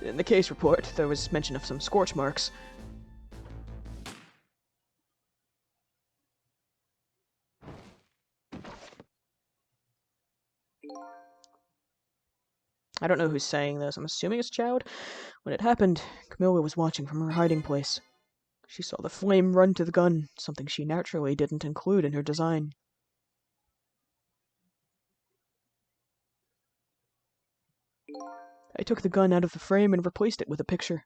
In the case report, there was mention of some scorch marks. I don't know who's saying this. I'm assuming it's Jowd. When it happened, Camilla was watching from her hiding place. She saw the flame run to the gun, something she naturally didn't include in her design. I took the gun out of the frame and replaced it with a picture.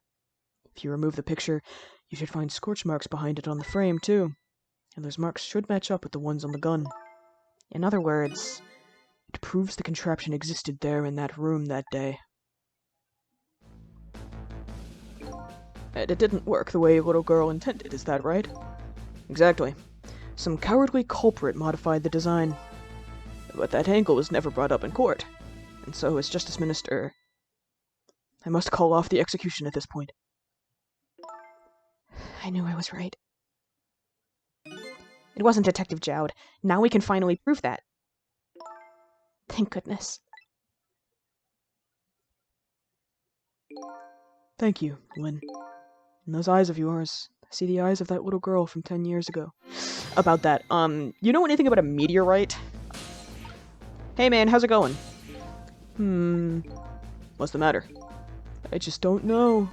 If you remove the picture, you should find scorch marks behind it on the frame, too. And those marks should match up with the ones on the gun. In other words, it proves the contraption existed there in that room that day. And it didn't work the way little girl intended, is that right? Exactly. Some cowardly culprit modified the design. But that angle was never brought up in court. And so, as Justice Minister, I must call off the execution at this point. I knew I was right. It wasn't Detective Jowd. Now we can finally prove that. Thank goodness. Thank you, Lynn. In those eyes of yours, I see the eyes of that little girl from 10 years ago. About that, you know anything about a meteorite? Hey man, how's it going? What's the matter? I just don't know.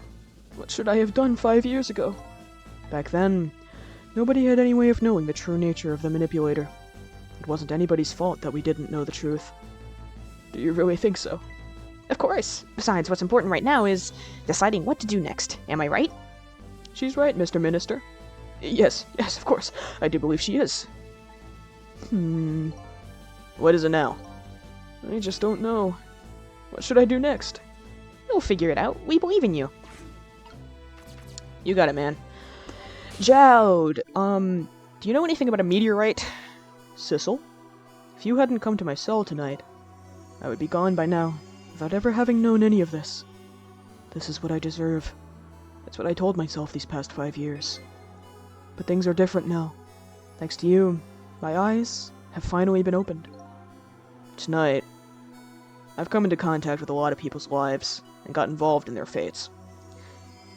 What should I have done 5 years ago? Back then, nobody had any way of knowing the true nature of the manipulator. It wasn't anybody's fault that we didn't know the truth. Do you really think so? Of course. Besides, what's important right now is deciding what to do next. Am I right? She's right, Mr. Minister. Yes, of course. I do believe she is. What is it now? I just don't know. What should I do next? You'll figure it out. We believe in you. You got it, man. Jowd, do you know anything about a meteorite? Sissel, if you hadn't come to my cell tonight, I would be gone by now, without ever having known any of this. This is what I deserve. That's what I told myself these past 5 years. But things are different now. Thanks to you, my eyes have finally been opened. Tonight, I've come into contact with a lot of people's lives, and got involved in their fates.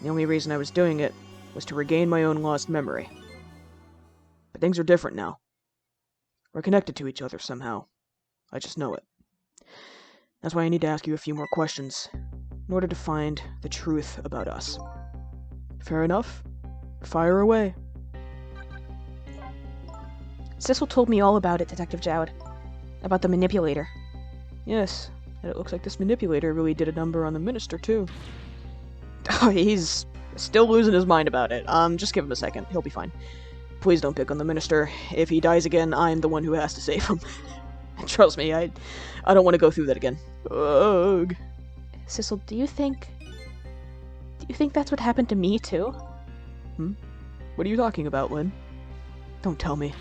The only reason I was doing it was to regain my own lost memory. But things are different now. We're connected to each other somehow. I just know it. That's why I need to ask you a few more questions, in order to find the truth about us. Fair enough? Fire away. Sissel told me all about it, Detective Jowd. About the manipulator. Yes, and it looks like this manipulator really did a number on the minister, too. Oh, he's still losing his mind about it. Just give him a second. He'll be fine. Please don't pick on the minister. If he dies again, I'm the one who has to save him. Trust me, I don't want to go through that again. Ugh. Sissel, do you think that's what happened to me, too? What are you talking about, Lynn? Don't tell me.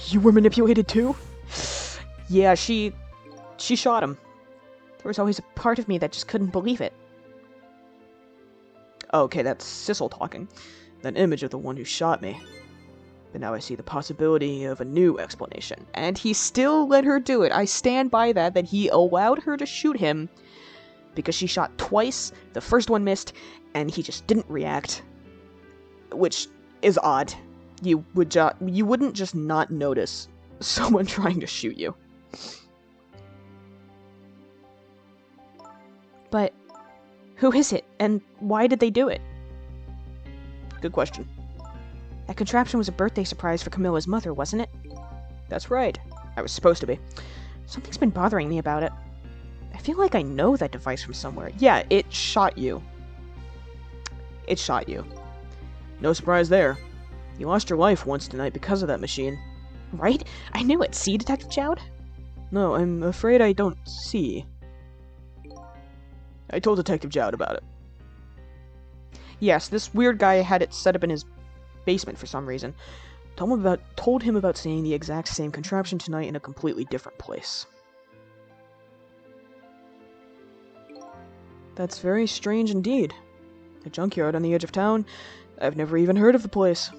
You were manipulated, too? Yeah, she shot him. There was always a part of me that just couldn't believe it. Okay, that's Sissel talking. That image of the one who shot me. But now I see the possibility of a new explanation. And he still let her do it. I stand by that he allowed her to shoot him because she shot twice, the first one missed, and he just didn't react. Which is odd. You wouldn't just not notice someone trying to shoot you. But who is it, and why did they do it? Good question. That contraption was a birthday surprise for Camilla's mother, wasn't it? That's right. I was supposed to be. Something's been bothering me about it. I feel like I know that device from somewhere. Yeah, it shot you. It shot you. No surprise there. You lost your life once tonight because of that machine. Right? I knew it. See, Detective Jowd? No, I'm afraid I don't see. I told Detective Jowd about it. Yes, this weird guy had it set up in his basement for some reason. Told him about seeing the exact same contraption tonight in a completely different place. That's very strange indeed. A junkyard on the edge of town. I've never even heard of the place.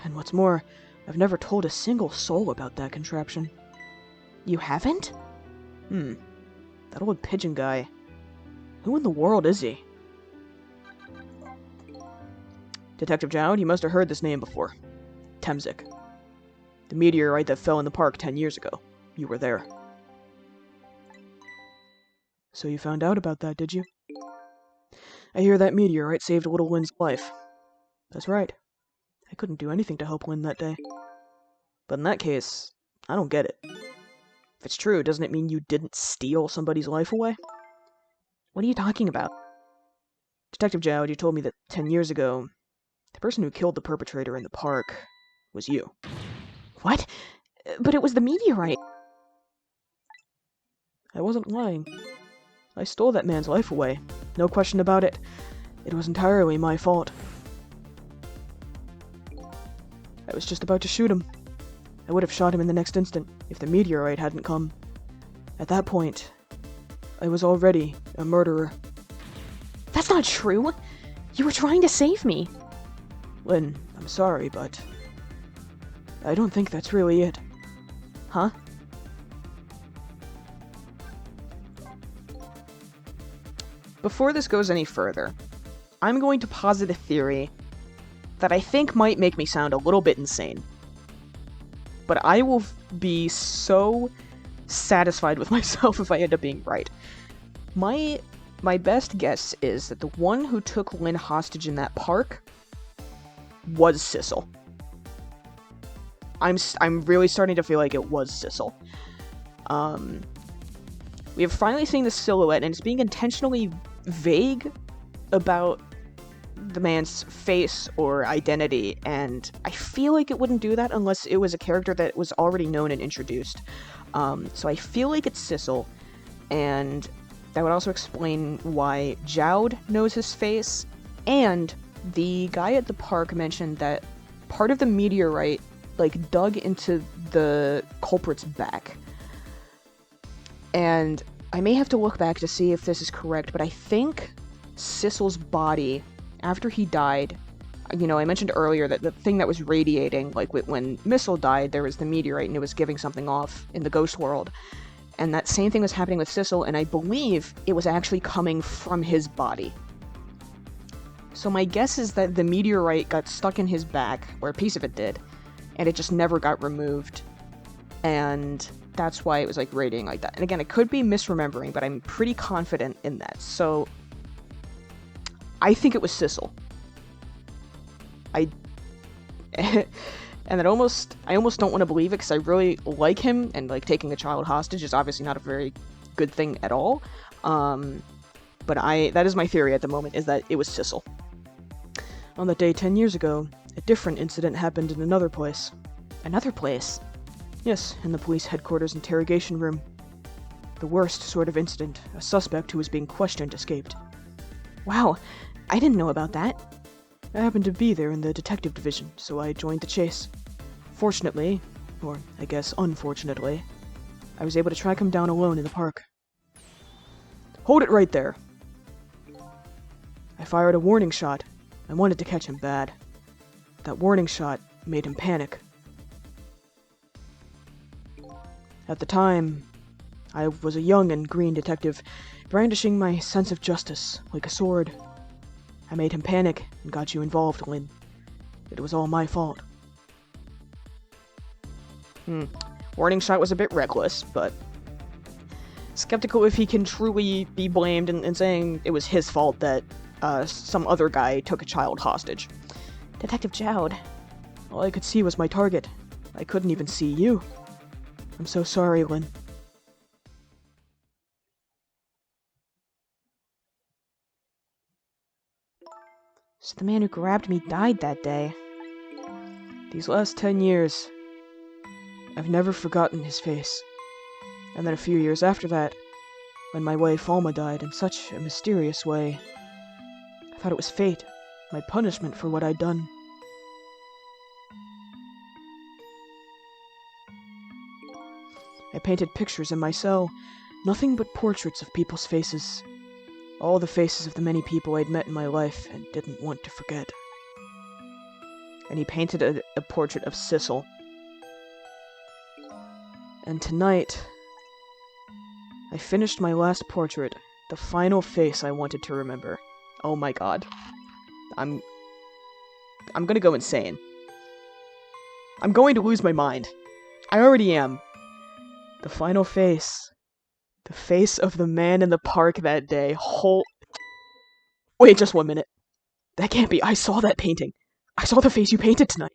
And what's more, I've never told a single soul about that contraption. You haven't? That old pigeon guy. Who in the world is he? Detective Jowd, you must have heard this name before. Temzik. The meteorite that fell in the park 10 years ago. You were there. So you found out about that, did you? I hear that meteorite saved little Lynn's life. That's right. I couldn't do anything to help Lynn that day. But in that case, I don't get it. If it's true, doesn't it mean you didn't steal somebody's life away? What are you talking about? Detective Jowd, you told me that 10 years ago, the person who killed the perpetrator in the park was you. What? But it was the meteorite. I wasn't lying. I stole that man's life away. No question about it. It was entirely my fault. I was just about to shoot him. I would have shot him in the next instant if the meteorite hadn't come. At that point, I was already a murderer. That's not true. You were trying to save me. Lynn, I'm sorry, but I don't think that's really it. Huh? Before this goes any further, I'm going to posit a theory that I think might make me sound a little bit insane. But I will be so satisfied with myself if I end up being right. My my best guess is that the one who took Lynn hostage in that park was Sissel. I'm really starting to feel like it was Sissel. We have finally seen the silhouette, and it's being intentionally vague about the man's face or identity, and I feel like it wouldn't do that unless it was a character that was already known and introduced. So I feel like it's Sissel, and that would also explain why Jowd knows his face, and the guy at the park mentioned that part of the meteorite, like, dug into the culprit's back. And I may have to look back to see if this is correct, but I think Sissel's body, after he died, you know, I mentioned earlier that the thing that was radiating, like when Missile died, there was the meteorite and it was giving something off in the ghost world. And that same thing was happening with Sissel, and I believe it was actually coming from his body. So my guess is that the meteorite got stuck in his back, or a piece of it did, and it just never got removed. And that's why it was, like, radiating like that. And again, I could be misremembering, but I'm pretty confident in that. So I think it was Sissel. And I almost don't want to believe it, because I really like him, and, like, taking a child hostage is obviously not a very good thing at all. But that is my theory at the moment, is that it was Sissel. On that day 10 years ago, a different incident happened in another place. Another place? Yes, in the police headquarters interrogation room. The worst sort of incident. A suspect who was being questioned escaped. Wow, I didn't know about that. I happened to be there in the detective division, so I joined the chase. Fortunately, or I guess unfortunately, I was able to track him down alone in the park. Hold it right there! I fired a warning shot. I wanted to catch him bad. That warning shot made him panic. At the time, I was a young and green detective, brandishing my sense of justice like a sword. I made him panic and got you involved, Lynn. It was all my fault. Warning shot was a bit reckless, but skeptical if he can truly be blamed in saying it was his fault that some other guy took a child hostage. Detective Jowd. All I could see was my target. I couldn't even see you. I'm so sorry, Lynn. So the man who grabbed me died that day. These last 10 years, I've never forgotten his face. And then a few years after that, when my wife Alma died in such a mysterious way, I thought it was fate, my punishment for what I'd done. I painted pictures in my cell, nothing but portraits of people's faces. All the faces of the many people I'd met in my life and didn't want to forget. And he painted a portrait of Sissel. And tonight, I finished my last portrait, the final face I wanted to remember. Oh my god. I'm gonna go insane. I'm going to lose my mind. I already am. The final face. The face of the man in the park that day. Wait, just 1 minute. That can't be. I saw that painting. I saw the face you painted tonight.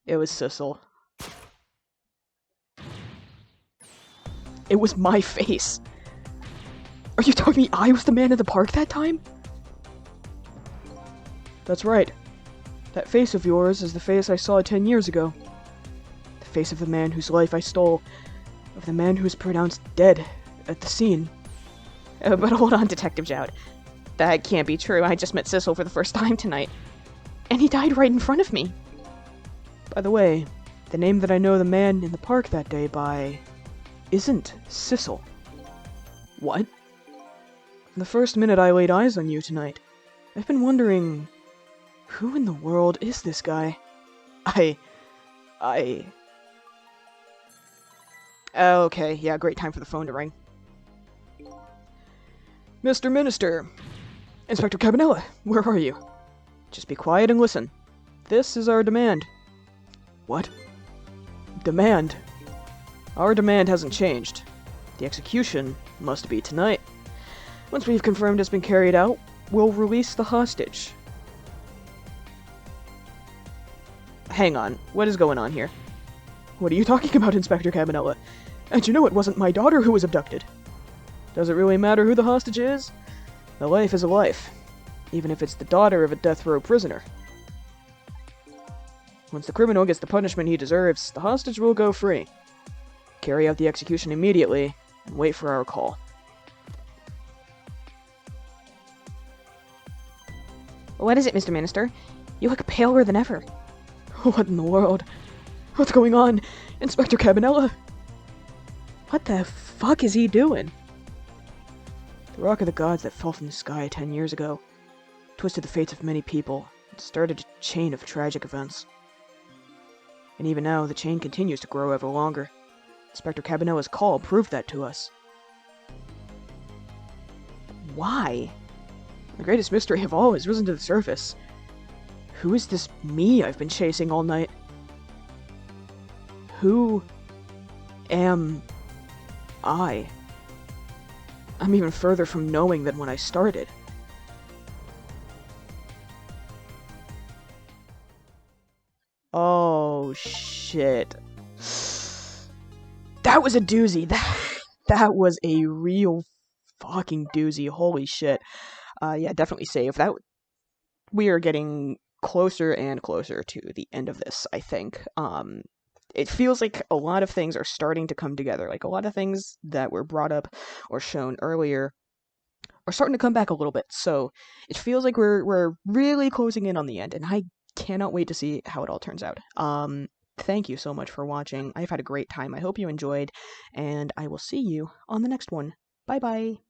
It was Sissel. It was my face. Are you telling me I was the man in the park that time? That's right. That face of yours is the face I saw 10 years ago. The face of the man whose life I stole. Of the man who was pronounced dead at the scene. But hold on, Detective Jowd. That can't be true. I just met Sissel for the first time tonight. And he died right in front of me. By the way, the name that I know the man in the park that day by isn't Sissel. What? From the first minute I laid eyes on you tonight, I've been wondering, who in the world is this guy? Okay, yeah, great time for the phone to ring. Mr. Minister! Inspector Cabanella, where are you? Just be quiet and listen. This is our demand. What? Demand? Our demand hasn't changed. The execution must be tonight. Once we've confirmed it's been carried out, we'll release the hostage. Hang on, what is going on here? What are you talking about, Inspector Cabanella? And you know it wasn't my daughter who was abducted. Does it really matter who the hostage is? A life is a life, even if it's the daughter of a death row prisoner. Once the criminal gets the punishment he deserves, the hostage will go free. Carry out the execution immediately, and wait for our call. What is it, Mr. Minister? You look paler than ever. What in the world? What's going on? Inspector Cabanella? What the fuck is he doing? The rock of the gods that fell from the sky 10 years ago twisted the fates of many people and started a chain of tragic events. And even now, the chain continues to grow ever longer. Inspector Cabanella's call proved that to us. Why? The greatest mystery of all has risen to the surface. Who is this me I've been chasing all night? Who am I? I'm even further from knowing than when I started. Oh, shit. That was a doozy. That was a real fucking doozy. Holy shit. Yeah, definitely save. We are getting closer and closer to the end of this, I think. It feels like a lot of things are starting to come together. Like, a lot of things that were brought up or shown earlier are starting to come back a little bit. So it feels like we're really closing in on the end, and I cannot wait to see how it all turns out. Thank you so much for watching. I've had a great time. I hope you enjoyed, and I will see you on the next one. Bye-bye.